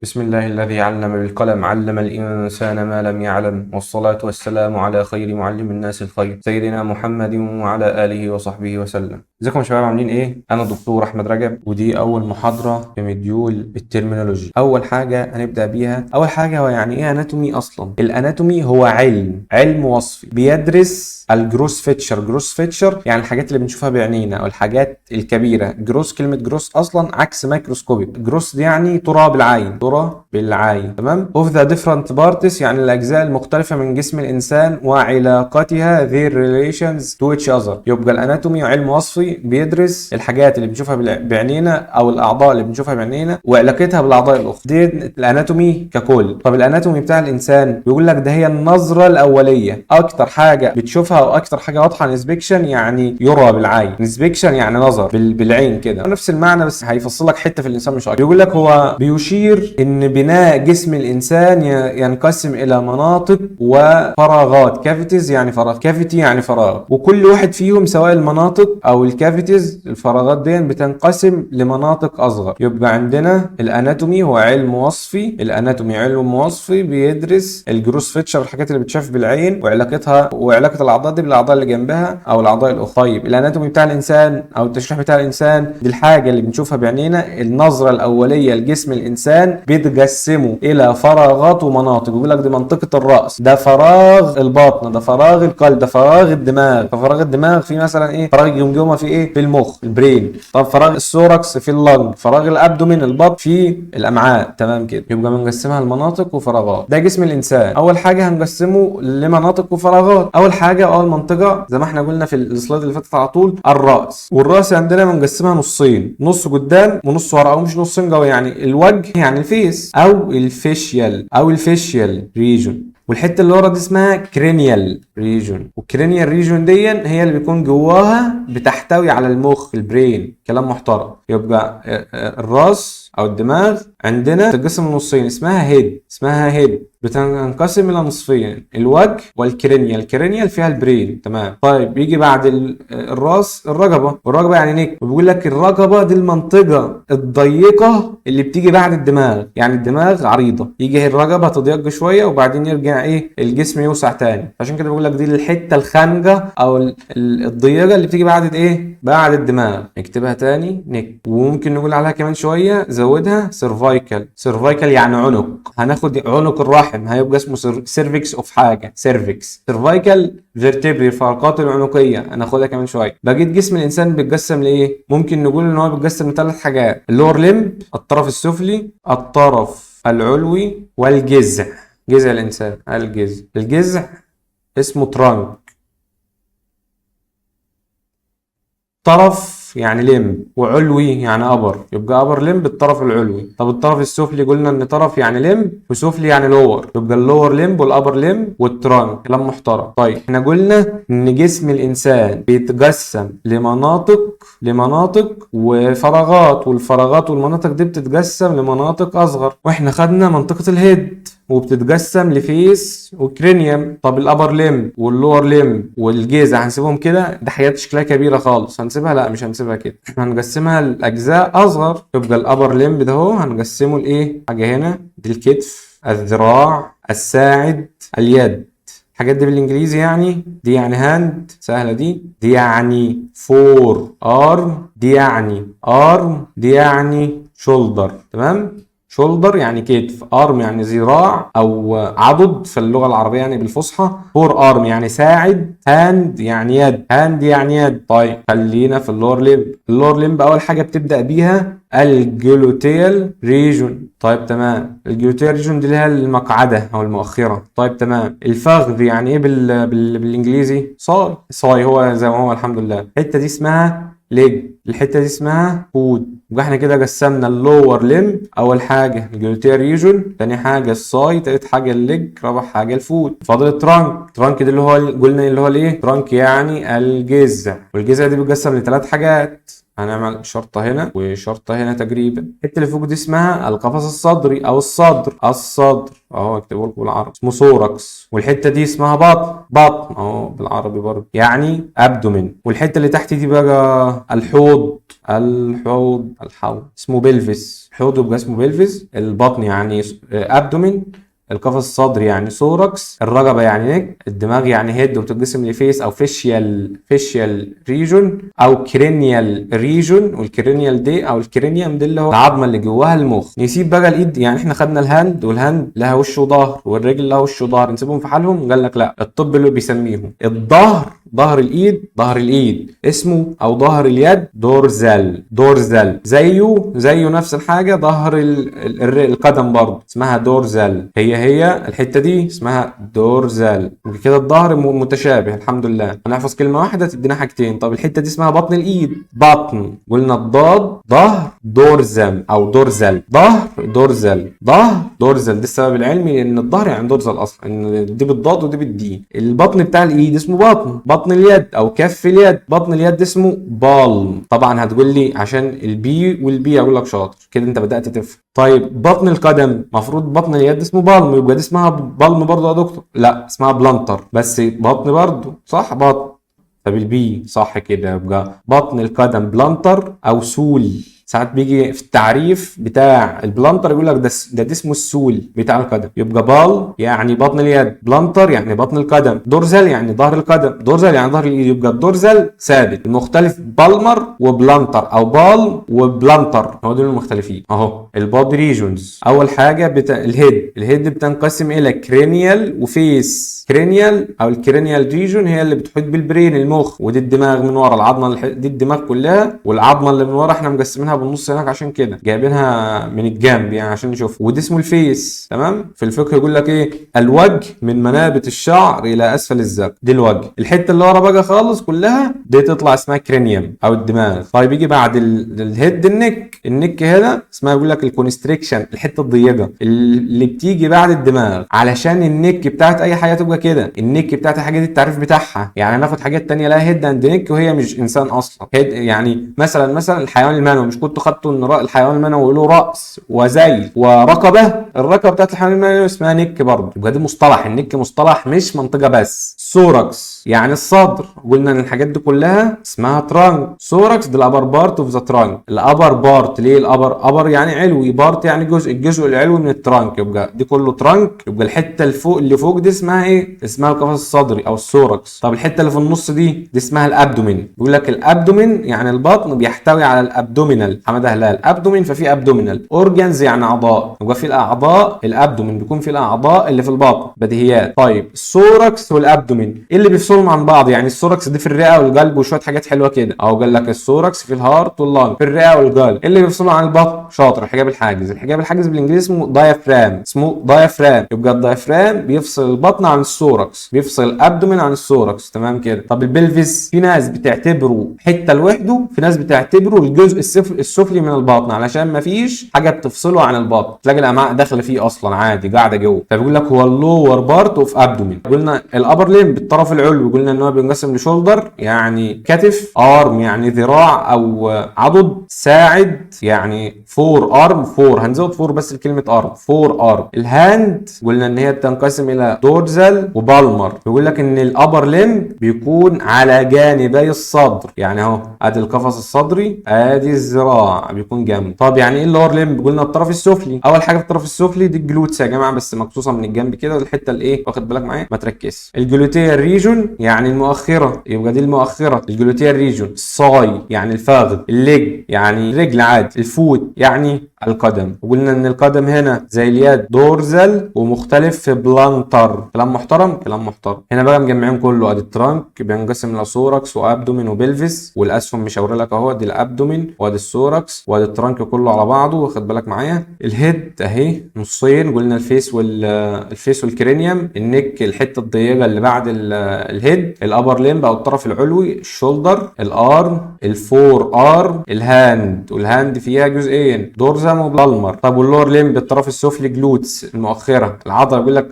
بسم الله الذي علم بالقلم علم الإنسان ما لم يعلم، والصلاة والسلام على خير معلم الناس الخير سيدنا محمد وعلى آله وصحبه وسلم. ازيكم يا شباب، عاملين ايه؟ أنا دكتور أحمد رجب، ودي أول محاضرة في مديول الترمينولوجي. أول حاجة هنبدأ بيها، أول حاجة هو يعني إيه أناتومي أصلا؟ الأناتومي هو علم وصفي بيدرس الجروس فيتشر. جروس فيتشر يعني الحاجات اللي بنشوفها بعينينا أو الحاجات الكبيرة. جروس، كلمة جروس أصلا عكس مايكروسكوبيك. جروس دي يعني ترى بالعين، بالعين، تمام. of the different parts يعني الأجزاء المختلفة من جسم الإنسان وعلاقتها their relations to each other. يبقى الأناتومي علم وصفي بيدرس الحاجات اللي بنشوفها بعينينا أو الأعضاء اللي بنشوفها بعينينا وعلاقتها بالأعضاء الأخرى. دي الأناتومي ككل. طب الأناتومي بتاع الإنسان بيقول لك ده هي النظرة الأولية، أكتر حاجة بتشوفها أو أكتر حاجة واضحة. انسبكشن يعني يرى بالعين، انسبكشن يعني نظر بالعين كده، نفس المعنى بس هيفصل لك حتة في الإنسان مش أكتر. بيقول لك هو بيشير إن بناء جسم الإنسان ينقسم إلى مناطق وفراغات. كافيتيز يعني فراغ، كافيتي يعني فراغ، وكل واحد فيهم سواء المناطق أو الكافيتيز الفراغات دي بتنقسم لمناطق أصغر. يبقى عندنا الأناتومي هو علم وصفي. الأناتومي علم وصفي بيدرس الجروس فيتشر، الحاجات اللي بتشاف بالعين وعلاقتها وعلاقة الأعضاء دي بالأعضاء اللي جنبها أو الأعضاء الأخرى. طيب الأناتومي بتاع الإنسان أو التشريح بتاع الإنسان دي الحاجة اللي بنشوفها بعينينا، النظرة الأولية لجسم الإنسان بيتقسموا الى فراغات ومناطق. بيقول لك دي منطقه الراس، ده فراغ البطن، ده فراغ القلب، ده فراغ الدماغ. ففراغ الدماغ في مثلا ايه؟ فراغ الجمجمه في ايه؟ في المخ، البرين. طب فراغ السوركس في اللنج، فراغ الابدومين البطن في الامعاء. تمام كده. يبقى بنقسمها لمناطق وفراغات. ده جسم الانسان. اول حاجه هنقسمه لمناطق وفراغات. اول حاجه اول منطقه زي ما احنا قلنا في السلايد اللي فاتت على طول، الراس. والراس عندنا بنقسمها نصين، نص قدام ونص ورا، او مش نصين قوي يعني. الوجه يعني الفيس او الفيشيال ريجون، والحته اللي ورا دي اسمها كرينيال ريجون. والكرينيال ريجون دي هي اللي بيكون جواها بتحتوي على المخ، البرين. كلام محترم. يبقى الراس او الدماغ عندنا بتتقسم لنصين، اسمها هيد بتنقسم الى نصفين، الوجه والكرينيال. الكرينيال فيها البرين، تمام. طيب يجي بعد الراس الرقبه، والرقبه يعني نيك. وبيقول لك الرقبه دي المنطقه الضيقه اللي بتيجي بعد الدماغ، يعني الدماغ عريضه، يجي الرقبه تضيق شويه وبعدين يرجع ايه؟ الجسم يوسع تاني. عشان كده بقول لك دي الحته الخانقه او الضيقه اللي بتيجي بعد ايه؟ بعد الدماغ. نكتبها تاني نيك. وممكن نقول عليها كمان شويه زودها سيرفايكال. سيرفايكال يعني عنق. هناخد عنق الرحم هيبقى اسمه سيرفكس اوف حاجه، سيرفكس. سيرفايكال فيرتبري الفقرات العنقيه هناخدها كمان شويه. بقيت جسم الانسان بيتقسم لايه؟ ممكن نقول ان هو بيتقسم لثلاث حاجات: اللور ليمب، الطرف السفلي، الطرف العلوي، والجذع. جذع الانسان، الجذع اسمه ترانك. طرف يعني لمب، وعلوي يعني ابر، يبقى ابر لمب الطرف العلوي. طب الطرف السفلي قلنا ان طرف يعني لمب وسفلي يعني لور، يبقى اللور لمب والابر لمب والترانك. كلام محترم. طيب احنا قلنا ان جسم الانسان بيتقسم لمناطق وفراغات، والفراغات والمناطق دي بتتقسم لمناطق اصغر، واحنا خدنا منطقة الهيد وبتتقسم لفيس وكرينيوم. طب الابر ليم واللور ليم والجيزة هنسيبهم كده؟ ده حاجات شكلها كبيرة خالص، هنسيبها؟ لا مش هنسيبها كده، هنقسمها لاجزاء اصغر. يبقى الابر ليم ده هو هنقسمه لايه؟ حاجة هنا دي الكتف، الذراع، الساعد، اليد. الحاجات دي بالانجليزي يعني، دي يعني هاند، سهلة دي يعني فور ارم، دي يعني ارم، دي يعني شولدر. تمام. شولدر يعني كتف، ارم يعني ذراع او عضد في اللغه العربيه يعني بالفصحى، فور ارم يعني ساعد، هاند يعني يد، هاند يعني يد. طيب خلينا في اللور ليمب. اللور ليمب اول حاجه بتبدا بيها الجلوتيال ريجون. طيب تمام. الجلوتيال ريجون دي اللي هي المقعده او المؤخره. طيب تمام. الفخذ يعني ايه بالانجليزي؟ صاي هو زي ما هو الحمد لله. الحته دي اسمها ليج، الحته دي اسمها فود. يبقى احنا كده قسمنا اللور ليمب، اول حاجه الجلوتيال ريجون، تاني حاجه الصاي، تالت حاجه الليج، رابع حاجه الفود. فاضل الترانك. الترانك ده اللي هو قلنا اللي هو الايه؟ ترانك يعني الجذع. والجذع دي بيتقسم لثلاث حاجات: هنعمل شرطة هنا وشرطة هنا تقريبا. الحتة اللي فوق دي اسمها القفص الصدري او الصدر اهو اكتبه لكم بالعربي اسمه ثوركس. والحتة دي اسمها بطن اهو بالعربي برضه يعني ابدومين. والحتة اللي تحت دي بقى الحوض اسمه بلفس. الحوض يبقى اسمه بلفس. البطن يعني ابدومين. القفص الصدري يعني ثوركس. الرقبه يعني نك. الدماغ يعني هيد وبتتقسم لفيس او فيشيال ريجون او كرينيال ريجون. والكرينيال دي او الكرينيوم دي اللي هو العظمه اللي جواها المخ. نسيب بقى الايد، يعني احنا خدنا الهاند والهاند لها وش وظهر والرجل لها وش وظهر، نسيبهم في حالهم؟ قال لك لا، الطب اللي بيسميهم الظهر، ظهر الايد اسمه او ظهر اليد دورزال. زيه نفس الحاجه. ظهر القدم برضه اسمها دورزال. هي الحته دي اسمها دورزال. كده الظهر متشابه الحمد لله. هنحفظ كلمه واحده تدينا حاجتين. طب الحته دي اسمها بطن الايد. بطن قلنا الضاد ظهر دورزم او دورزال. ظهر دورزال دي السبب العلمي ان الظهر يعني دورزال اصلا، ان دي بالضاد ودي بالدي. البطن بتاع الايد اسمه بطن اليد او كف اليد. بطن اليد اسمه بالم. طبعا هتقول لي عشان البي والبي اقول لك شاطر كده انت بدات تفهم. طيب بطن القدم مفروض بطن اليد اسمه بالم، يبقى دي اسمها بالم برضه يا دكتور؟ لا اسمها بلانتر، بس بطن برضه صح بطن. طب البي صح كده، يبقى بطن القدم بلانتر او سول. ساعات بيجي في التعريف بتاع البلانتر يقول لك ده اسمه السول بتاع القدم. يبقى بال يعني بطن اليد، بلانتر يعني بطن القدم، دورزال يعني ظهر القدم، دورزال يعني ظهر الايد. يبقى الدورزال ثابت. المختلف بالمر وبلانتر او بال وبلانتر، هو دول المختلفين. اهو البودي ريجونز. اول حاجه الهيد بتنقسم الى كرينيال وفيس. كرينيال او الكرينيال ريجون هي اللي بتحيط بالبرين المخ، ودي الدماغ من ورا. العظمه دي الدماغ كلها، والعظمه اللي من ورا احنا مقسمينها بالنص هناك عشان كده جايبينها من الجنب يعني عشان نشوف. ودي اسمه الفيس. تمام. في الفقه يقول لك ايه؟ الوجه من منابت الشعر الى اسفل الذقن، دي الوجه. الحته اللي ورا بقى خالص كلها دي تطلع اسمها كرينيوم او الدماغ. طيب يجي بعد الهيد النك هنا اسمها يقول لك الكونستريكشن، الحته الضيقه اللي بتيجي بعد الدماغ، علشان النك بتاعت اي حاجه تبقى كده. النك بتاعت الحاجه دي التعريف بتاعها يعني هناخد حاجات تانية لها هيد اند نك وهي مش انسان اصلا. هيد يعني مثلا الحيوان المنوي، مش كنتوا خدتوا ان الحيوان المنوي له راس وذيل ورقبه؟ الرقبه بتاعت الحيوان المنوي اسمها نك برضه. يبقى دي مصطلح، النك مصطلح مش منطقه بس. ثوركس يعني الصدر. قلنا ان الحاجات دي كلها اسمها ترانك. ثوركس دي الابر بارت اوف ذا ترانك. الابر بارت ليه الابر يعني علوي، بارت يعني الجزء العلوي من الترانك. يبقى دي كله ترانك. يبقى الحته اللي فوق دي اسمها ايه؟ اسمها القفص الصدري او الثوركس. طب الحته اللي في النص دي اسمها الابدومين. بيقول لك الابدومين يعني البطن بيحتوي على الابدومينال. حماده هلال ابدومين ففي ابدومينال. اورجانز يعني اعضاء. يبقى في الاعضاء. الابدومين بيكون في الاعضاء اللي في البطن، بديهيات. طيب الثوركس والابدومين ايه اللي بيفصلهم عن بعض؟ يعني الثوركس دي في الرئه والقلب وشويه حاجات حلوه كده اهو. قال لك الثوركس في الهارت واللانج، في الرئه والقلب. ايه اللي بيفصلهم عن البطن؟ شاطر. الحجاب الحاجز بالانجليزي اسمه دايفرام. يبقى الدايفرام بيفصل البطن عن الثوركس، بيفصل الابدومين عن الثوركس. تمام كده. طب البلفس في ناس بتعتبره حته لوحده، في ناس بتعتبره الجزء السفلي من البطن علشان ما فيش حاجه بتفصله عن البطن، تلاقي الامعاء داخله فيه اصلا عادي قاعده جوه. فبيقول لك هو اللور بارت اوف ابدومين. قلنا الابر ليم بالطرف العلوي قلنا ان هو بينقسم لشولدر يعني كتف، ارم يعني ذراع او عضد، ساعد يعني فور ارم. هنزود فور بس لكلمه ارم، فور ارم. الهاند قلنا ان هي بتنقسم الى دورزال وبالمر. بيقول لك ان الابر ليم بيكون على جانبي الصدر، يعني اهو ادي القفص الصدري ادي الذراع بيكون جنب. طب يعني ايه اللور ليم؟ قلنا الطرف السفلي. اول حاجه في الطرف السفلي دي الجلوتس يا جماعه، بس مقصوصه من الجنب كده الحته الايه، واخد بالك معايا ما تركز. الجلوتيال ريجون يعني المؤخره، يبقى دي المؤخره الجلوتيال ريجون. الصاي يعني الفخذ، الليج يعني رجل عادي، الفوت يعني القدم. وقلنا ان القدم هنا زي اليد دورزال ومختلف في بلانتر. كلام محترم. هنا بقى مجمعين كله. ادي الترانك بينقسم الى ثوركس وابدومين وبلفس، والاسفل مشاور لك اهو، دي الابدومين وادي الثوركس وادي الترانك كله على بعضه، واخد بالك معايا. الهيد اهي نصين، قلنا الفيس والكرينيوم. النك الحته الضيقه اللي بعد الهيد. الابر ليمب او الطرف العلوي الشولدر. الارم الفور ارم. الهاند والهاند فيها جزئين، دورزال معظمه بالمر. طب واللور ليمب الطرف السفلي جلوتس المؤخره العضله، بيقول لك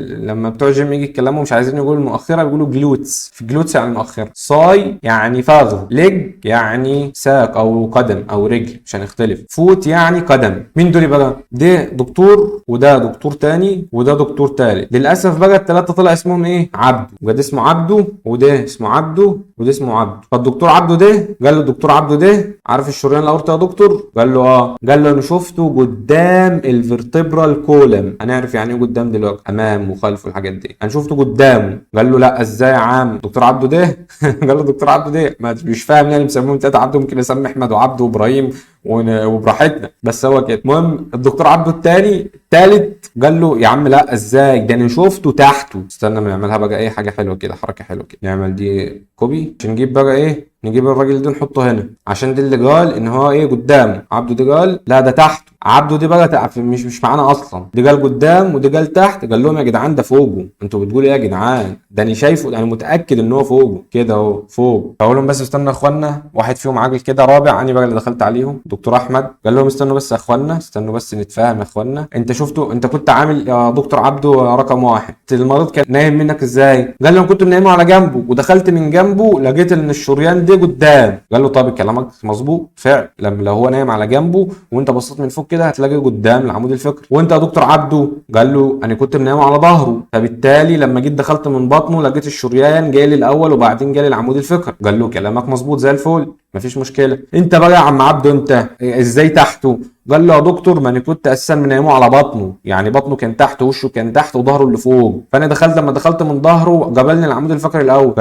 لما بتوع الجيم يجي يتكلموا مش عايزين يقولوا المؤخره بيقولوا جلوتس، في جلوتس يعني المؤخره. ساي يعني فخذ، ليج يعني ساق او قدم او رجل مش هنختلف، فوت يعني قدم. مين دول بقى؟ ده دكتور وده دكتور تاني وده دكتور تالت. للاسف بقى الثلاثه طلع اسمهم ايه؟ عبده، وده اسمه عبده وده اسمه عبده وده اسمه عبده. فالدكتور عبده ده قال له الدكتور عبده ده عارف الشريان الاورطه يا دكتور؟ قال له اه. قال له انا شفته قدام الفرتبرال كولم. هنعرف يعني ايه قدام دلوقتي، امام وخلف والحاجات دي. انا شفته قدامه. قال له لا ازاي يا عم؟ دكتور عبده ده قال له دكتور عبده ده مش فاهم يعني مسميهم ثلاثه عبده، ممكن اسمي احمد وعبده وابراهيم وبراحتنا، بس هو كده. المهم الدكتور عبده التالت قال له يا عم لا ازاي ده انا شفته تحته. استنى ما نعملها بقى ايه حاجه حلوه كده، حركه حلوه كده، نعمل دي كوبي عشان نجيب بقى ايه، نجيب الراجل ده نحطه هنا عشان ده اللي قال ان هو ايه قدامه. عبده ده قال لا ده تحته. عبده دي بقى مش معانا اصلا، دي قال قدام ودي قال تحت. قال لهم يا جدعان ده فوقه، انتوا بتقولوا ايه يا جدعان؟ ده انا شايفه، انا متاكد ان هو فوقه كده اهو فوق. فاقول لهم بس استنوا يا اخوانا، واحد فيهم عاجل كده رابع اني بقى اللي دخلت عليهم دكتور احمد. قال لهم استنوا بس يا اخوانا، استنوا بس نتفاهم يا اخوانا. انت شفته، انت كنت عامل يا دكتور عبده رقم واحد، المريض كان نايم منك ازاي؟ قال لهم كنت نايمه على جنبه ودخلت من جنبه لقيت ان الشريان ده قدام. قال له طب كلامك مظبوط فعلا، لو هو نايم على جنبه وانت بصيت من فوق كده هتلاقي قدام العمود الفقري. وانت يا دكتور عبده؟ قال له انا كنت نايم على ظهره، فبالتالي لما جيت دخلت من بطنه لقيت الشريان جاي لي الاول وبعدين جاي لي العمود الفقري. قال له كلامك مظبوط زي الفل مفيش مشكله. انت بقى يا عم عبده انت ازاي تحته؟ قال له يا دكتور ما انا كنت اساسا منيمه على بطنه، يعني بطنه كان تحت وشه كان تحت وظهره اللي فوق، فانا دخلت لما دخلت من ظهره جابلني العمود الفقري الاول.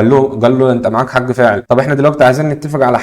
قال له انت معاك حق فعلا. طب احنا دلوقتي عايزين نتفق على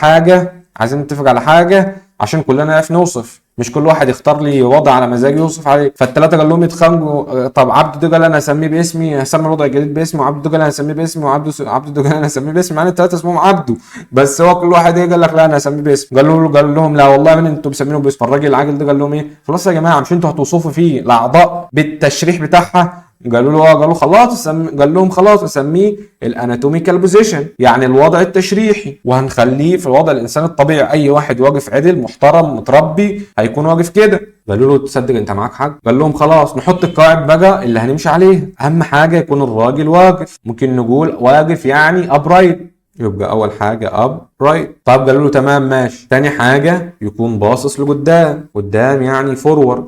حاجه عشان كلنا نعرف نوصف، مش كل واحد يختار لي وضع على مزاجه يوصف عليه. فالثلاثه قال لهم يتخانقوا. طب عبده ده قال انا هسميه باسمي، هسمي الوضع الجديد باسمي، وعبده ده قال انا هسميه باسمي، وعبده ده قال انا هسميه باسمي. يعني الثلاثه اسمهم عبده، بس هو كل واحد ايه قال لك لا انا هسميه باسمي. قال لهم لا والله من انتوا مسمينه باسم. فالراجل العاجل ده قال لهم ايه خلاص يا جماعه مش انتوا هتوصفوا فيه الاعضاء بالتشريح بتاعها؟ قالوا له قالوا خلاص قال لهم خلاص اسميه الاناتوميكال بوزيشن يعني الوضع التشريحي، وهنخليه في الوضع الانسان الطبيعي. اي واحد واقف عدل محترم متربي هيكون واقف كده. قالوا له تصدق انت معاك حق. قال لهم خلاص نحط القواعد بقى اللي هنمشي عليها. اهم حاجه يكون الراجل واقف، ممكن نقول واقف يعني ابرايت، يبقى اول حاجه اب رايت. طب قالوا له تمام ماشي. تاني حاجه يكون باصص لقدام، قدام يعني فورورد.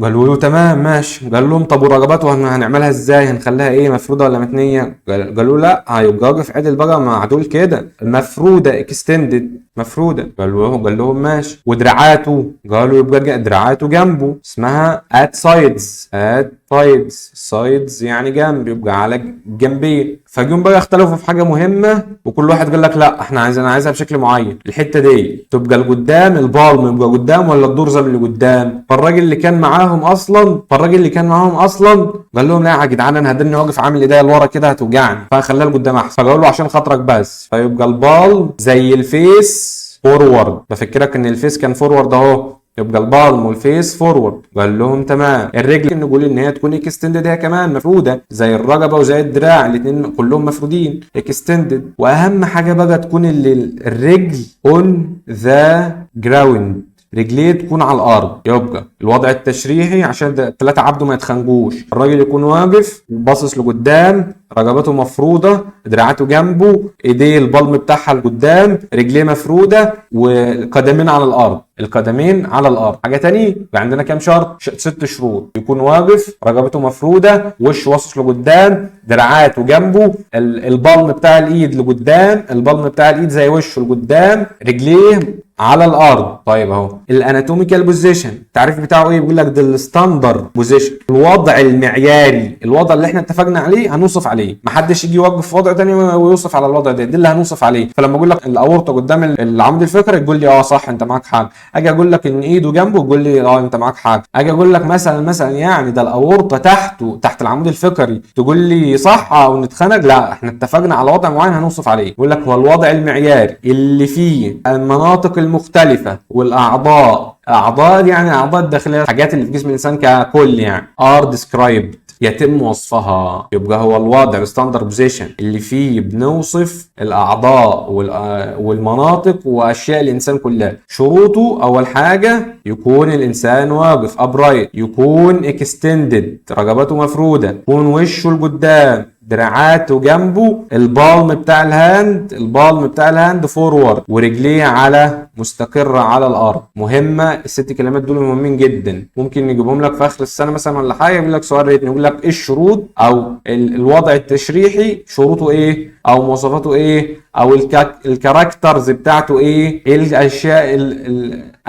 قالوا له تمام ماشي. قال لهم طب ورقبته هنعملها ازاي؟ هنخليها ايه مفروده ولا متنيه؟ قالوا لا هيبقى واقف عدل بقى مع دول كده، مفروده اكستندد مفروده. قال لهم ماشي. ودراعاته؟ قالوا يبقى دراعاته جنبه، اسمها ات سايدز يعني جنب، يبقى على جنبين. فجم بقى اختلفوا في حاجه مهمه وكل واحد قال لك لا احنا عايزها بشكل معين. الحته دي تبقى لقدام، البالم يبقى قدام ولا الدورزم اللي قدام. فالراجل اللي كان معاهم اصلا قال لهم لا يا جدعان انا هدني واقف عامل ايديا لورا كده هتوجعني، فخليها لقدام احسن. فقالوا له عشان خاطرك بس. فيبقى البالم زي الفيس فورورد، بفكرك ان الفيس كان فورورد اهو، يبقى البالم والفيس فورورد. قال لهم تمام. الرجل نقول ان هي تكون اكستندد هي كمان مفروده زي الرقبه وزي الدراع، الاثنين كلهم مفرودين اكستندد. واهم حاجه بقى تكون الرجل اون ذا جراوند، رجليه تكون على الارض. يبقى الوضع التشريحي عشان الثلاثه عبده ما يتخانقوش، الراجل يكون واقف باصص لقدام، رقبته مفروده، دراعاته جنبه، ايديه البلم بتاعها لقدام، رجليه مفروده، والقدمين على الارض. حاجه تانية عندنا كام شرط؟ 6 شروط. يكون واقف، رقبته مفروده، وشه باصص لقدام، دراعاته جنبه، البلم بتاع الايد لقدام، البلم بتاع الايد زي وشه لقدام، رجليه على الارض. طيب اهو الاناتوميكال بوزيشن التعريف بتاعه ايه؟ بيقول لك ده الستاندرد بوزيشن، الوضع المعياري، الوضع اللي احنا اتفقنا عليه هنوصف عليه. محدش يجي يوقف في وضع تاني ويوصف على الوضع ده اللي هنوصف عليه. فلما اقول لك الاورطه قدام العمود الفقري تقول لي اه صح انت معاك حق. اجي اقول لك ان ايده جنبه تقول لي اه انت معاك حق. اجي اقول لك مثلا يعني ده الاورطه تحت العمود الفقري تقول لي صح او نتخانق. لا احنا اتفقنا على وضع معين هنوصف عليه. يقول لك هو الوضع المعياري اللي فيه المناطق المختلفه والاعضاء، اعضاء يعني اعضاء الداخليه، الحاجات اللي في جسم الانسان ككل يعني are described يتم وصفها. يبقى هو الوضع الستاندرد بوزيشن اللي فيه بنوصف الاعضاء والمناطق واشياء الانسان كلها. شروطه اول حاجه يكون الانسان واقف ابرايت، يكون اكستندد رقبته مفروده، يكون وشه لقدام، دراعاته جنبه، البالم بتاع الهاند فورورد، ورجليه على مستقرة على الارض. مهمة الست كلمات دول مهمين جدا. ممكن نجيبهم لك في اخر السنة مثلا ولا حاجة، يقول لك سؤال ريتني، يقول لك ايه الشروط او الوضع التشريحي شروطه ايه او مواصفاته ايه او الكاركترز بتاعته ايه الاشياء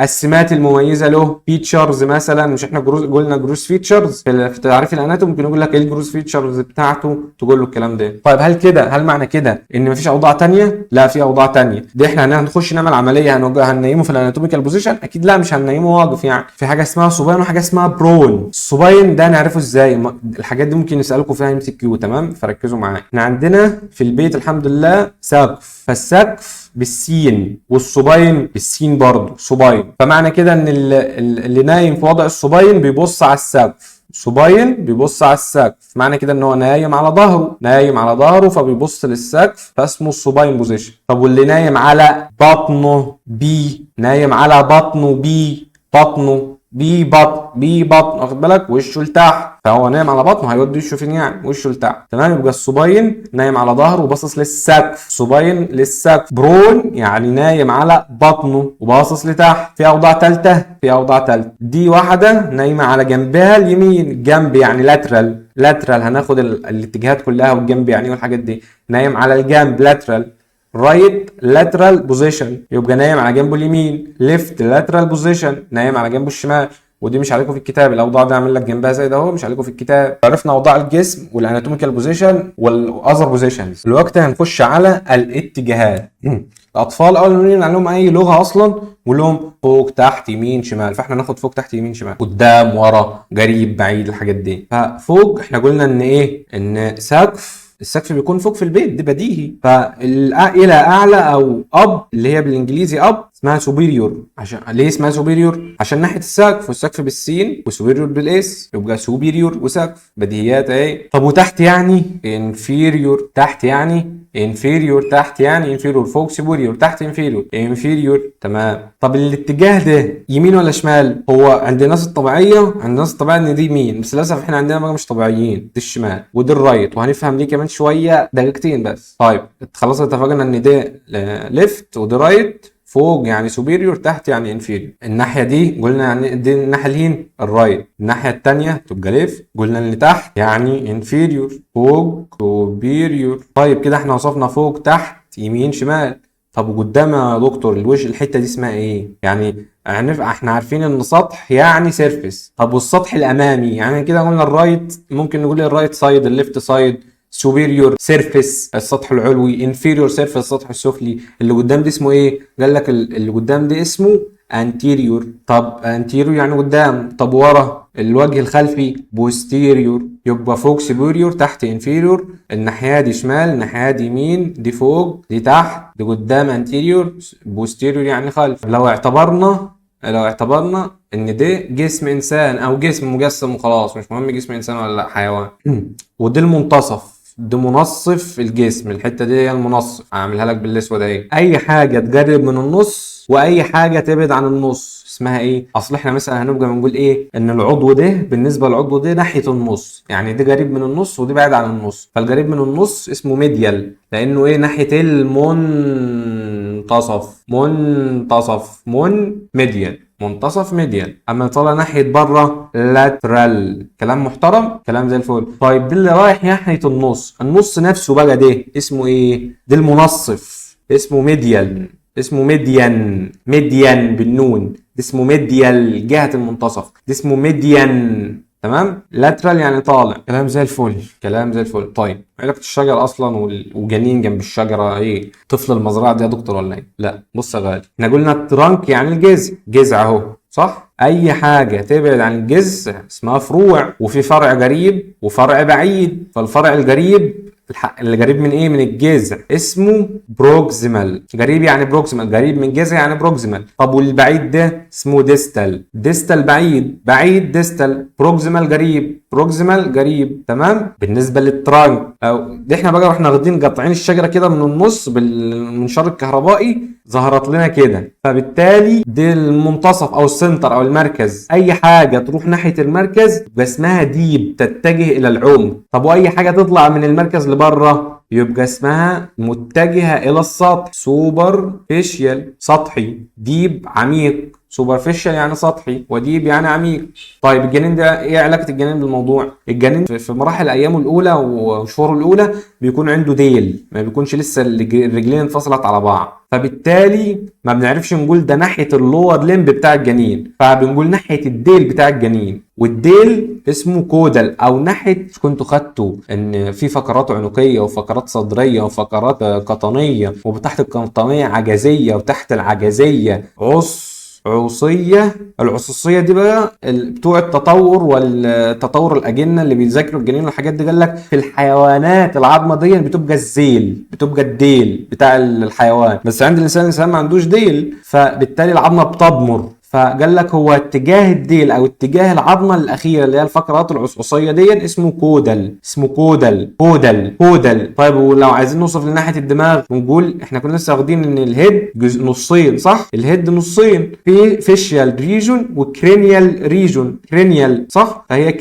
السمات المميزه له. فيتشرز مثلا، مش احنا قلنا جروس فيتشرز في تعريف الاناتوم، ممكن يقول لك ايه الجروس فيتشرز بتاعته، تقول له الكلام ده. طيب هل معنى كده ان مفيش اوضاع تانية؟ لا، في اوضاع تانية. دي احنا هنخش نعمل عمليه هننيمه في الاناتوميكال بوزيشن؟ اكيد لا، مش هننيمه واقف. يعني في حاجه اسمها سوباين وحاجه اسمها برون. السوباين ده نعرفه ازاي؟ الحاجات دي ممكن يسالكم فيها MCQ، تمام؟ فركزوا معايا. احنا عندنا في البيت الحمد لله سقف، فالسقف بالسين والصباين بالسين برضه صباين. فمعنى كده ان اللي نايم في وضع الصباين بيبص على السقف، صباين بيبص على السقف، معنى كده ان هو نايم على ظهره فبيبص للسقف، فاسمه الصباين بوزيشن. طب واللي نايم على بطنه نايم على بطنه بطن واخد بالك، وشه لتحت، فهو نايم على بطنه هيودي وشه فين؟ يعني وشه لتحت، تمام؟ يبقى الصباين نايم على ظهره وباصص للسقف، صباين للسقف. برون يعني نايم على بطنه وباصص لتحت. في اوضاع ثالثه، دي واحده نايمه على جنبها اليمين، جنب يعني لاترال هناخد الاتجاهات كلها والجنب يعني والحاجات دي. نايم على الجنب لاترال. رايت لاترال بوزيشن يبقى نايم على جنبه اليمين. ليفت لاترال بوزيشن نايم على جنبه الشمال. ودي مش عليكم في الكتاب، الاوضاع دي عامل لك جنبها زي ده اهو، مش عليكم في الكتاب. عرفنا اوضاع الجسم والاناتوميكال بوزيشن والاذر بوزيشنز. دلوقتي هنخش على الاتجاهات. الاطفال اول ما نعلمهم اي لغه اصلا نقول لهم فوق تحت يمين شمال، فاحنا ناخد فوق تحت يمين شمال، قدام ورا قريب بعيد، الحاجات دي. ففوق احنا قلنا ان ايه؟ ان السقف بيكون فوق في البيت، دي بديهي. فالى اعلى او اب اللي هي بالانجليزي اب اسمها سوبيريور. عشان ليه اسمها سوبيريور؟ عشان ناحيه السقف، والسقف بالسين وسوبيريور بالاس، يبقى سوبيريور وسقف، بديهيات اهي. طب وتحت يعني انفيريور، تحت يعني انفيريور، تحت يعني انفيريور، فوق سوبيريور، تحت انفيريور، تمام. طب الاتجاه ده يمين ولا شمال؟ هو عند الناس الطبيعيه ان دي يمين، بس للاسف احنا عندنا بقى مش طبيعيين، دي الشمال ودي الرايت، وهنفهم ليه كمان شويه دقيقتين بس. طيب خلاص اتفقنا ان ده ليفت ودي رايت. فوق يعني سوبيريور، تحت يعني انفيريور. الناحيه دي قلنا يعني دي الناحيه اليمين الرايت، الناحيه الثانيه تبقى ليفت. قلنا اللي تحت يعني انفيريور، فوق سوبيريور. طيب كده احنا وصفنا فوق تحت يمين شمال. طب وقدام يا دكتور الوجه الحته دي اسمها ايه؟ يعني احنا عارفين ان سطح يعني سيرفيس. طب والسطح الامامي يعني كده قلنا الرايت، ممكن نقول الرايت سايد، الليفت سايد. سوبيريور سيرفيس السطح العلوي، انفيريور سيرفيس السطح السفلي. اللي قدام ده اسمه ايه؟ قال لك اللي قدام ده اسمه انتيريور. طب انتيريور يعني قدام. طب ورا الوجه الخلفي بوستيريور. يبقى فوق سوبيريور، تحت انفيريور، الناحيه دي شمال، الناحيه دي يمين، دي فوق دي تحت، دي قدام انتيريور، بوستيريور يعني خلف. لو اعتبرنا ان ده جسم انسان او جسم مجسم وخلاص، مش مهم جسم انسان ولا لا حيوان. وده المنتصف، ده منصف الجسم، الحته دي هي المنصف. هعملها لك بالاسود اهي. اي حاجه تقرب من النص واي حاجه تبعد عن النص اسمها ايه؟ اصل احنا مثلا هنبقى بنقول ايه؟ ان العضو ده بالنسبه للعضو ده ناحيه النص، يعني ده قريب من النص ودي بعيد عن النص. فالقريب من النص اسمه ميديال، لانه ايه؟ ناحيه ميديال، منتصف ميديال. اما طالع ناحيه بره لاترال. كلام محترم، كلام زي الفل. طيب ده اللي رايح ناحيه النص نفسه بقى ده اسمه ايه؟ ده المنصف، اسمه ميديان بالنون. ده اسمه ميديال، جهه المنتصف، ده اسمه ميديان، تمام. لاترال يعني طالع. كلام زي الفل. طيب علاقة الشجر اصلا وجنين جنب الشجره ايه؟ طفل المزرعه دي يا دكتور ولا ايه؟ لا بص يا غالي، احنا قلنا الترانك يعني الجذع، جذع اهو، صح؟ اي حاجه تبعد عن الجذع اسمها فروع، وفي فرع قريب وفرع بعيد. فالفرع القريب اللي قريب من ايه؟ من الجذع اسمه بروكسيمال. قريب يعني بروكسيمال، قريب من الجذع يعني بروكسيمال. طب والبعيد ده اسمه ديستال. ديستال بعيد، بعيد ديستال، بروكسيمال قريب، بروكسيمال قريب. تمام. بالنسبه للترانك او دي احنا بقى واحنا واخدين قاطعين الشجره كده من النص بالمنشار الكهربائي ظهرت لنا كده، فبالتالي دي المنتصف او السنتر او المركز. اي حاجه تروح ناحيه المركز يبقى اسمها ديب، تتجه الى العمق. طب واي حاجه تطلع من المركز لبره يبقى اسمها متجهه الى السطح، سوبر فيشيال، سطحي. ديب عميق، سوبرفيشال يعني سطحي، وديب يعني عميق. طيب الجنين ده ايه علاقه الجنين بالموضوع؟ الجنين في مراحل ايامه الاولى وشهوره الاولى بيكون عنده ديل، ما بيكونش لسه الرجلين انفصلت على بعض، فبالتالي ما بنعرفش نقول ده ناحيه اللور لمب بتاع الجنين، فبنقول ناحيه الديل بتاع الجنين. والديل اسمه كودال، او ناحيه كنتوا خدتوا ان في فقرات عنقيه وفقرات صدريه وفقرات قطنيه، وتحت القطنيه عجزيه وتحت العجزيه عصوصية. العصوصية دي بقى بتوع التطور والتطور الأجنة اللي بيذاكروا الجنين والحاجات دي، قال لك في الحيوانات العظمة دي بتبقى الذيل، بتبقى الديل بتاع الحيوان، بس عند الإنسان ما عندوش ديل، فبالتالي العظمة بتضمر. فقال لك هو اتجاه الديل او اتجاه العظمه الاخيره اللي هي الفقرات العصعصيه دي اسمه كودال، اسمه كودال. طيب ولو عايزين نوصف لناحيه الدماغ ونقول احنا كنا لسه واخدين ان الهيد نصين، صح؟ الهيد نصين، في فيشيال ريجون وكرينيال ريجون. كرينيال صح؟ فهي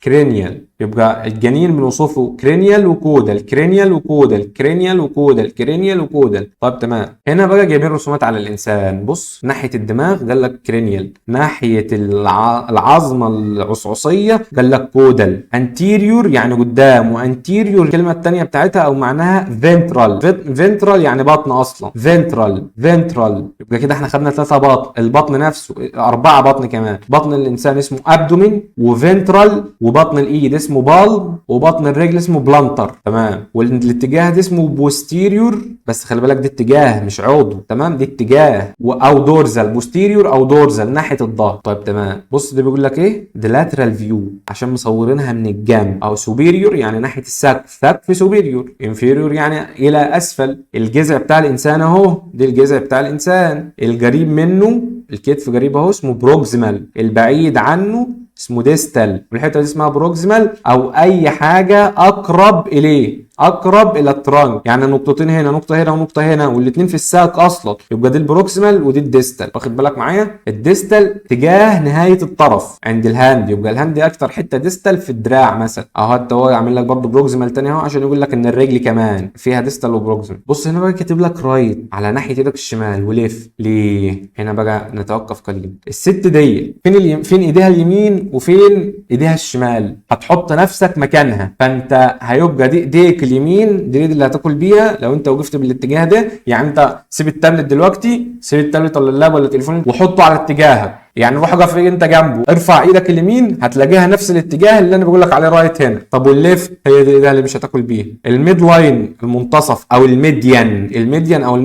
كرينيال. يبقى الجنين بنوصفه كرينيال وكودال، كرينيال وكودال، كرينيال وكودال، كرينيال وكودال. طيب تمام. هنا بقى جايبين رسومات على الانسان. بص ناحيه الدماغ قال لك كرينيال، ناحيه العظمه العصعصيه قال لك كودال. انتيريور يعني قدام، وانتيريور الكلمه الثانيه بتاعتها او معناها فنترال. فنترال يعني بطن اصلا، فنترال. يبقى كده احنا خدنا 3 بطن، البطن نفسه 4 بطن كمان. بطن الانسان اسمه ابدومين وفنترال، وبطن الايد اسمه بالب، وبطن الرجل اسمه بلانتر. تمام. والاتجاه ده اسمه بوستيريور، بس خلي بالك ده اتجاه مش عضو. تمام. ده اتجاه او دورزال، بوستيريور او دورزال ناحيه الظهر. طيب تمام. بص ده بيقول لك ايه؟ ده لاترال فيو عشان مصورينها من الجنب، او سوبيريور يعني ناحيه السقف، سقف سوبيريور. انفيريور يعني الى اسفل. الجذع بتاع الانسان اهو، ده الجذع بتاع الانسان. القريب منه الكتف قريب اهو اسمه بروكسيمال، البعيد عنه اسمه ديستال، والحته دي اسمها بروكسيمال، او اي حاجه اقرب اليه، اقرب الى الترانك. يعني نقطتين هنا، نقطه هنا ونقطه هنا، والاثنين في الساق اصلا، يبقى دي البروكسيمال ودي الديستال. واخد بالك معايا؟ الديستال تجاه نهايه الطرف عند الهاند، يبقى الهاند دي اكتر حته ديستال في الدراع مثلا اهو. حتى هو يعمل لك برضه بروكسيمال تاني اهو عشان يقول لك ان الرجل كمان فيها ديستال وبروكسيمال. بص هنا بقى كاتب لك رايت على ناحيه ايدك الشمال وليف. ليه؟ هنا بقى نتوقف قليلا. الست دي فين ايديها اليمين وفين ايديها الشمال؟ هتحط نفسك مكانها، فانت هيبقى دي ايديك اليمين دي اللي هتاكل بيها لو انت وقفت بالاتجاه ده. يعني انت سيب التابلت دلوقتي، سيب التابلت ولا اللاب ولا التليفون وحطه على اتجاهك. يعني روح اقف انت جنبه، ارفع ايدك اليمين هتلاقيها نفس الاتجاه اللي انا بقول لك عليه رايت هنا. طب والليفت هي دي اللي مش هتاكل بيها. الميد لاين المنتصف او الميديان او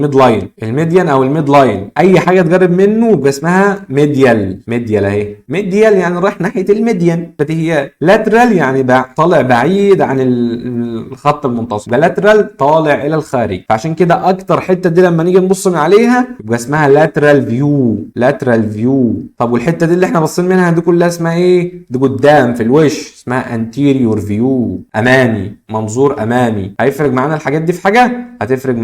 الميد لاين، اي حاجه تقرب منه يبقى اسمها ميديال اهي. ميديال يعني رايح ناحيه الميديان، بديهيات. لاترال يعني طالع بعيد عن الخط المنتصف، يبقى لاترال طالع الى الخارج. فعشان كده اكتر حته دي لما نيجي نبص من عليها يبقى اسمها لاترال فيو. طب والحته دي اللي احنا باصين منها دي كلها اسمها ايه؟ دي قدام في الوش، اسمها انتيريور فيو، امامي، منظور امامي. هيفرق معانا الحاجات دي في حاجه؟ هتفرق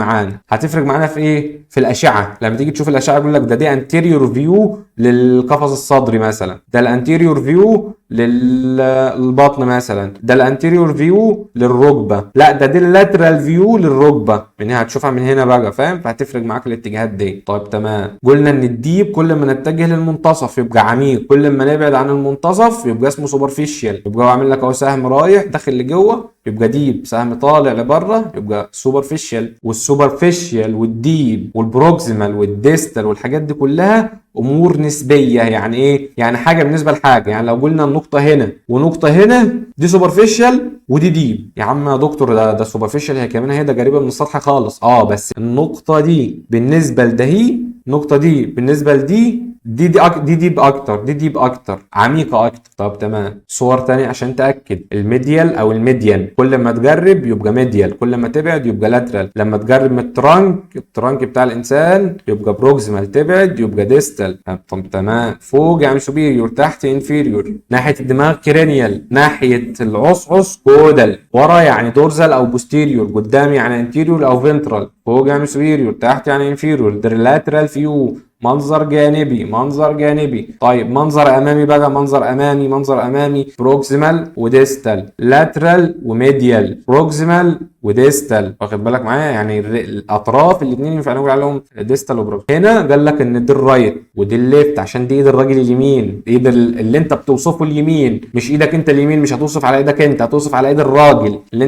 معانا في ايه؟ في الاشعه. لما تيجي تشوف الاشعه يقول لك دي انتيريور فيو للقفص الصدري مثلا، ده الانتيريور فيو للبطن مثلا، ده الانتيريور فيو للركبه، لا ده اللاترال فيو للركبه. من هنا هتشوفها من هنا بقى، فاهم؟ فهتفرق معاك الاتجاهات دي. طيب تمام. قلنا ان الديب كل ما نتجه للمنتصف يبقى عميق، كل ما نبعد عن المنتصف يبقى اسمه سوبرفيشال. يبقى هو عامل لك اهو سهم رايح داخل لجوه يبقى ديب، سهم طالع لبره يبقى سوبرفيشال. والسوبرفيشال والديب والبروكسيمال والديستال والحاجات دي كلها امور نسبيه. يعني ايه؟ يعني حاجه بالنسبه لحاجه. يعني لو قلنا النقطه هنا ونقطه هنا دي سوبرفيشال ودي ديب. يا عم يا دكتور ده سوبرفيشال، هي كمان هي ده قريبه من السطح خالص. بس النقطه دي بالنسبه لدهي، النقطه دي بالنسبه لدي دي اكتر، دي باكتر، عميقه اكتر. طب تمام، صور تانية عشان تاكد. الميديال او الميديان كل ما تجرب يبقى ميديال، كل ما تبعد يبقى لاترال. لما تجرب من الترانك بتاع الانسان يبقى بروكسيمال، تبعد يبقى ديستال. طب تمام، فوق يعني سوبيريور، تحت انفيريور. ناحيه الدماغ كرينيال، ناحيه العصعص كودال. ورا يعني دورزال او بوستيريور، قدام يعني انتيريور او فنترال. فوق يعني سوبيريور، تحت يعني انفيريور. لاترال فيو، منظر جانبي، منظر جانبي. طيب منظر امامي بقى، منظر امامي بروكسيمال وديستال، لاترال وميديال، بروكسيمال وديستال. واخد بالك معايا؟ يعني الاطراف الاثنين ينفع نقول عليهم ديستال وبروكسيمال. هنا قال لك ان دي الرايت ودي الليفت، عشان دي ايد الراجل اليمين، ايد اللي انت بتوصفه اليمين، مش ايدك انت اليمين، مش هتوصف على ايدك انت، هتوصف على ايد الراجل اللي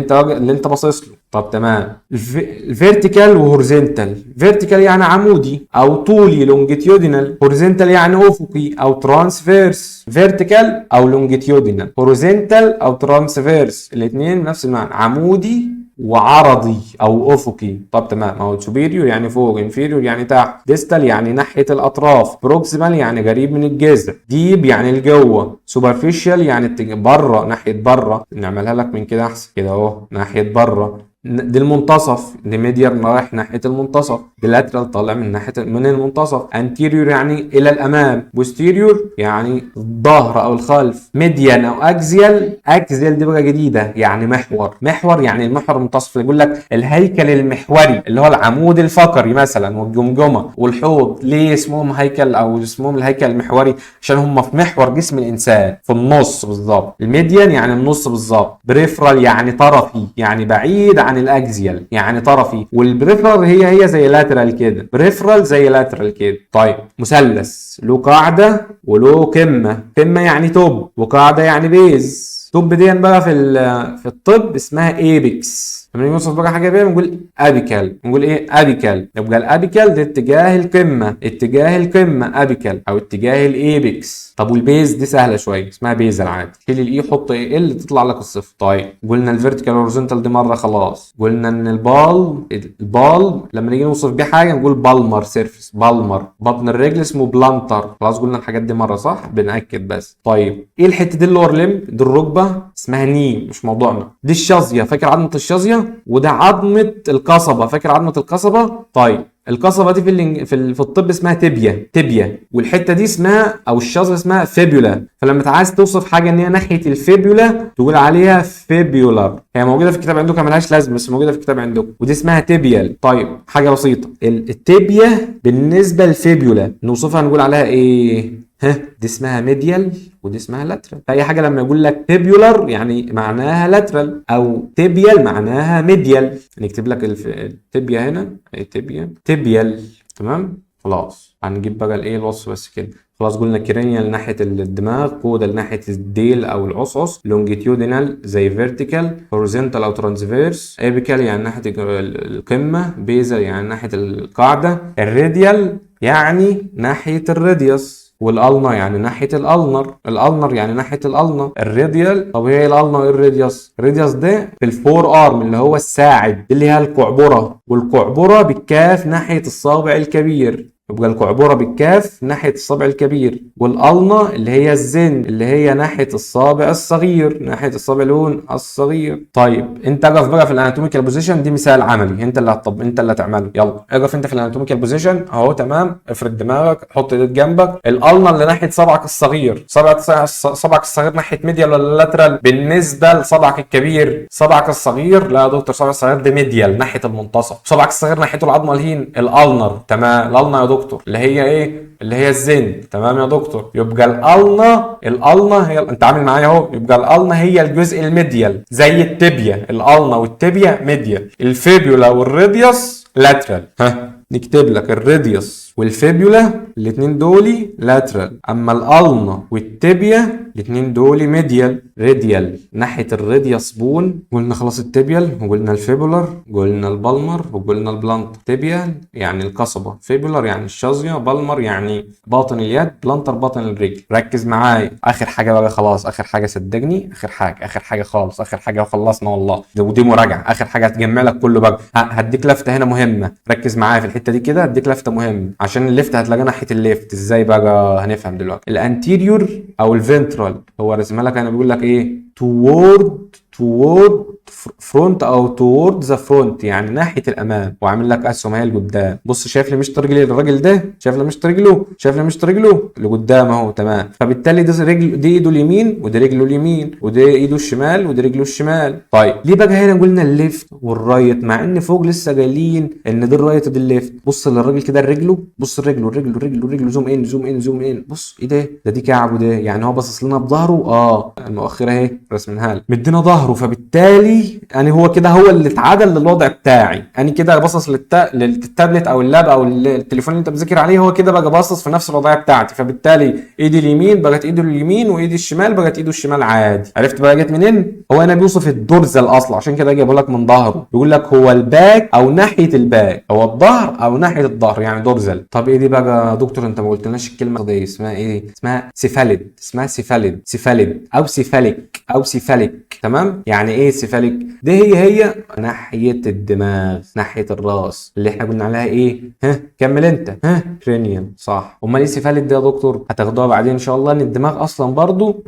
انت باصص له. طب تمام. الفيرتيكال وهوريزونتال. فيرتيكال يعني عمودي او طولي لونجيتيودينال، هوريزونتال يعني افقي او ترانسفيرس. فيرتيكال او لونجيتيودينال، هوريزونتال او ترانسفيرس، الاثنين نفس المعنى، عمودي وعرضي او افقي. طب تمام، اهو سوبيريور يعني فوق، انفيريور يعني تحت، ديستال يعني ناحيه الاطراف، بروكسيمال يعني قريب من الجذع، ديب يعني لجوه، سوبرفيشال يعني بره، ناحيه بره. نعملها لك من كده احسن كده اهو، ناحيه بره. دي المنتصف، دي ميديال رايح ناحيه المنتصف، دي لاترال طالع من المنتصف. انتيريور يعني الى الامام، بوستيريور يعني الظهر او الخلف، ميديان او اكزيال. اكزيال دي بقى جديده، يعني محور يعني المحور المنتصف. يقول لك الهيكل المحوري اللي هو العمود الفقري مثلا والجمجمه والحوض. ليه اسمهم هيكل او اسمهم الهيكل المحوري؟ عشان هم في محور جسم الانسان، في النص بالظبط. الميديان يعني النص بالظبط. بريفرال يعني طرفي، يعني بعيد عن الاكزيال، يعني طرفي. والبريفرال هي زي لاترال كده، بريفرال زي لاترال كده. طيب مثلث له قاعده وله قمه يعني توب، وقاعده يعني بيز. توب دي بقى في الطب اسمها ايبكس. لما نيجي نوصف بقى حاجه بيها بنقول ابيكال، بنقول ايه؟ ابيكال. يبقى الابيكال ده اتجاه القمه، ابيكال او اتجاه الايبكس. طب والبيز دي سهله شويه، اسمها بيزل عادي. شيل الاي حط ايه ال تطلع لك الصفر. طيب قلنا الفيرتيكال هوريزونتال دي مره خلاص. قلنا ان البال لما نيجي نوصف بيه حاجه نقول بالمر سيرفيس، بالمر. بطن الرجل اسمه بلانتر. خلاص قلنا الحاجات دي مره صح، بنأكد بس. طيب ايه الحته دي؟ اللور ليمب دي الركبه اسمها ني، مش موضوعنا. دي الشظيه، فاكر عظمه الشظيه؟ وده عظمه القصبه، فاكر عظمه القصبه؟ طيب القصبه دي في الطب اسمها تبيا، والحته دي اسمها او الشظيه اسمها فيبولا. فلما عايز توصف حاجه ان هي ناحيه الفيبولا تقول عليها فيبيولار. هي موجوده في الكتاب عندكم، ملهاش لازمه بس موجوده في الكتاب عندكم، ودي اسمها تبيال. طيب حاجه بسيطه، التبيا بالنسبه للفيبولا نوصفها نقول عليها ايه؟ دي اسمها ميديال ودي اسمها لاترال. فاي حاجه لما يقول لك تيبيولار يعني معناها لاترال، او تيبيال معناها ميديال. نكتب لك التبيا هنا، تيبيال. تمام خلاص. هنجيب بقى الايه الوصف بس كده. خلاص قلنا كرينيال ناحيه الدماغ، كودال ناحيه الديل او العصعص، لونجيتيودينال زي فيرتيكال، هوريزونتال او ترانسفيرس، ايبيكال يعني ناحيه القمه، بيزل يعني ناحيه القاعده، الراديال يعني ناحيه الراديوس، والالنا يعني ناحيه الالنر يعني ناحيه الالنا. الراديال، طب هي الالنا وايه الراديوس؟ الراديوس ده في الفور ارم اللي هو الساعد، اللي هي القعبره، والقعبره بالكاف ناحيه الصابع الكبير. يبقى القعبره بالكاف ناحيه الصابع الكبير، والالنا اللي هي الزن اللي هي ناحيه الصابع الصغير، ناحيه الصابع الصغير. طيب انت اقف بقى في الاناتوميكال بوزيشن، دي مثال عملي انت اللي هتعمله. يلا اقف انت في الاناتوميكال بوزيشن اهو. تمام، افرد دماغك، حط ايدك جنبك. الالنا اللي ناحيه صبعك الصغير، صبعك الصغير ناحيه ميديال ولا لاترال بالنسبه لصبعك الكبير؟ صبعك الصغير، لا يا دكتور صبعك الصغير ده ميديال ناحيه المنتصف. صبعك الصغير ناحيته العظمه الهين الالنر. تمام، الالنا يا دكتور اللي هي ايه؟ اللي هي الزن. تمام يا دكتور. يبقى الالنا هي انت عامل معايا اهو. يبقى الالنا هي الجزء الميديال زي التبيا، الالنا والتبيا ميديال، الفيبيولا والراديوس لاترال. نكتب لك الراديوس والفيبيولا الاثنين دول لاترال، اما الالنا والتبيا الاثنين دول ميديال. راديال ناحيه الراديوس بون. قلنا خلاص التبيال، وقلنا الفيبولار، قلنا البالمر، وقلنا البلانتر. تبيال يعني القصبه، فيبولار يعني الشظيه، بالمر يعني باطن اليد، بلانتر باطن الرجل. ركز معايا. اخر حاجه بقى خلاص، اخر حاجه صدقني، اخر حاجه خالص، اخر حاجه وخلصنا والله. ودي مراجعه، اخر حاجه هتجمع لك كله بقى. هديك لفته هنا مهمه، ركز معايا في الحته الحته دي كده اديك لفته مهم عشان الليفت هتلاقيها ناحيه الليفت. ازاي بقى؟ هنفهم دلوقتي. الانتيريور او الفنترال هو رسمها لك، انا بيقول لك ايه toward فرونت او toward ذا فرونت، يعني ناحيه الامام، وعامل لك اسهم هي لقدام. بص شايف لي مشط رجل الراجل ده؟ شايف لي مشط رجله؟ شايف لي مشط رجله لقدام اهو، تمام. فبالتالي ده رجل، دي ايده اليمين ودي رجله اليمين ودي ايده الشمال ودي رجله الشمال. طيب ليه بقى هنا قلنا الليفت والرايت مع ان فوق لسه قايلين ان دي الرايت ودي الليفت؟ بص للراجل كده رجله، بص رجله زوم ان. بص ايه ده دي كعبه ده، يعني هو باصص لنا بظهره. المؤخره اهي رسمناها لك، مدينا ظهره، فبالتالي يعني هو كده هو اللي اتعدل للوضع بتاعي. يعني كده باصص للتابلت او اللاب او التليفون اللي انت بتذاكر عليه، هو كده بقى باصص في نفس الوضعيه بتاعتي. فبالتالي ايدي اليمين بقت ايده اليمين وايدي الشمال بقت ايده الشمال عادي. عرفت بقى جت منين؟ هو هنا بيوصف الدورزال اصلا، عشان كده جايبه لك من ظهره، بيقول لك هو الباك او ناحيه الباك، هو الظهر او ناحيه الظهر، يعني دورزال. طب ايه دي بقى يا دكتور؟ انت ما قلتلناش الكلمه دي اسمها ايه؟ اسمها سيفاليد، اسمها سيفاليد او سيفاليك. تمام. يعني ايه سيفاليك؟ دي هي ناحيه الدماغ، ناحيه الراس، اللي احنا قلنا عليها ايه؟ كمل انت. كرينيال، صح. امال ايه سيفاليك دي يا دكتور؟ هتاخدوها بعدين ان شاء الله، ان الدماغ اصلا برضو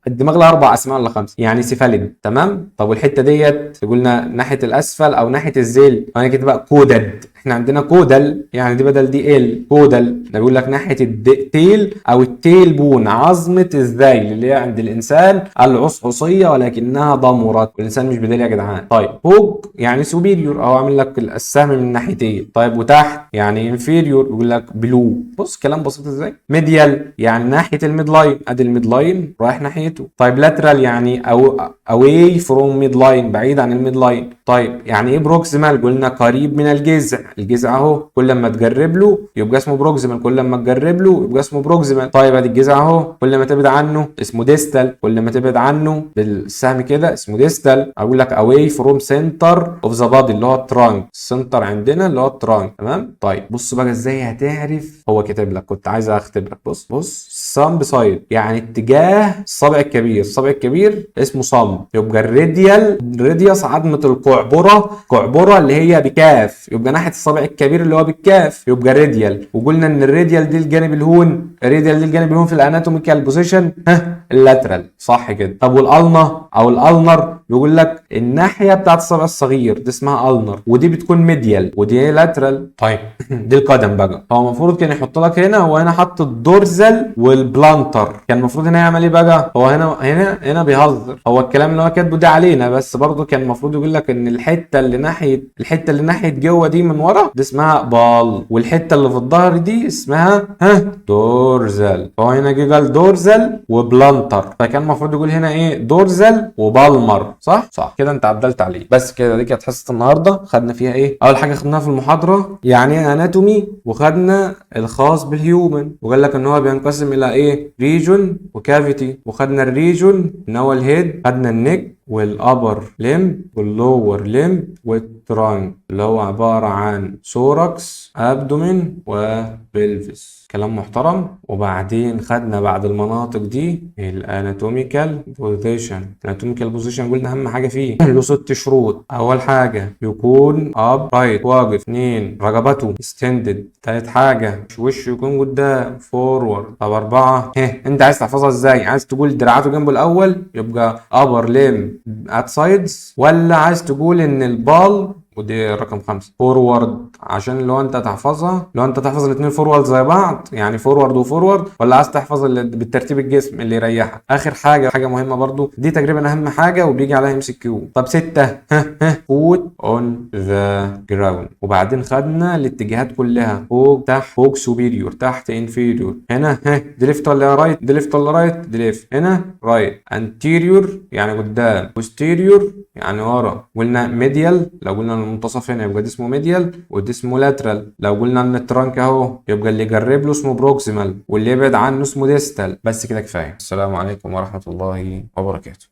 الدماغ لها 4 اسماء ولا 5، يعني سيفاليد. تمام. طب والحته ديت قلنا ناحيه الاسفل او ناحيه الذيل، انا كده بقى كودد. احنا عندنا كودل، يعني دي بدل دي ال كودل، ده بيقول لك ناحيه التيل او التيل بون، عظمه الذيل اللي هي عند الانسان العصعصيه ولكنها ضمرت، والانسان مش بدال يا جدعان. طيب فوق يعني سوبيريور، اهو عامل لك السهم من ناحيتين. طيب وتحت يعني انفيريور، بيقول لك بلو. بص كلام بسيط ازاي. ميديال يعني ناحيه الميد لاين، ادي الميد لاين رايح ناحيته. طيب لاترال يعني او اواي فروم ميد لاين، بعيد عن الميد لاين. طيب يعني ايه بروكسيمال؟ قلنا قريب من الجذع. الجذع اهو كل ما تجرب له يبقى اسمه بروكسيمال، كل ما تجرب له يبقى اسمه بروكسيمال. طيب ادي الجذع اهو، كل ما تبعد عنه اسمه ديستال، كل ما تبعد عنه بالسهم كده اسمه ديستال. اقول لك اواي فروم سنتر اوف ذا بادي اللي هو الترانك، السنتر عندنا اللي هو الترانك. تمام. طيب بص بقى ازاي هتعرف. هو كاتب لك، كنت عايز اختبرك. بص سام سايد يعني اتجاه الصابع الكبير. الصابع الكبير اسمه صم، يبقى الراديوس عظمه القعبره اللي هي بكاف، يبقى ناحيه الصابع الكبير اللي هو بالكاف يبقى راديال. وقلنا ان الراديال دي الجانب الهون، في الاناتوميكال بوزيشن اللاترال، صح كده. طب والالنا او الالنر بيقول لك الناحيه بتاعت الصابع الصغير دي اسمها النر، ودي بتكون ميديال ودي لاترال. طيب دي القدم بقى. هو المفروض كان يحط لك هنا، هو هنا حط الدورزال والبلانتر، كان المفروض هنا يعمل ايه بقى؟ هو هنا بيهزر، هو الكلام اللي هو كاتبه ده علينا، بس برضه كان المفروض يقول لك ان الحته اللي ناحيه جوه دي من ورا دي اسمها بال، والحته اللي في الظهر دي اسمها دورزال. فهو هنا جه قال دورزال وبلانتر، فكان المفروض يقول هنا ايه؟ دورزال وبالمر. صح كده، انت عدلت عليه. بس كده دي كانت حصه النهارده. خدنا فيها ايه؟ اول حاجه خدناها في المحاضره يعني ايه اناتومي، وخدنا الخاص بالهيومن، وقال لك ان هو بينقسم الى ايه؟ ريجون وكافيتي. وخدنا الريجون ان هو الهيد، خدنا النك والابر ليم واللور ليم والترانك اللي هو عباره عن سوركس ابدومين وبلفس. كلام محترم. وبعدين خدنا بعد المناطق دي الاناتوميكال بوزيشن. الاناتوميكال بوزيشن قلنا اهم حاجه فيه له 6 شروط. اول حاجه يكون اب رايت واقف. 2 رقبته ستندد. 3 حاجه وشه يكون قدام فورورد. طب 4 انت عايز تحفظها ازاي؟ عايز تقول دراعاته جنبه الاول يبقى ابر ليم ات سايدز، ولا عايز تقول ان البال، ودي رقم 5 فورورد، عشان لو انت تحفظها، لو انت تحفظ الاثنين فورورد زي بعض يعني فورورد وفورورد، ولا عايز تحفظ بالترتيب الجسم اللي يريحك. اخر حاجه مهمه برضو، دي تقريبا اهم حاجه وبيجي عليها MCQ. طب 6 فوت اون ذا جراوند. وبعدين خدنا الاتجاهات كلها، فوق تحت، فوق سوبيريور، تحت انفيريور. هنا دي ليفت ولا رايت؟ دي ليفت ولا رايت؟ دي ليفت. هنا رايت. انتيريور يعني قدام، بوستيريور يعني ورا. قلنا ميديال، لو قلنا المنتصف هنا يبقى ده اسمه ميديال ودي اسمه لاترال. لو قلنا ان الترانك اهو يبقى اللي يقرب له اسمه بروكسيمال واللي يبعد عنه اسمه ديستال. بس كده كفايه. السلام عليكم ورحمه الله وبركاته.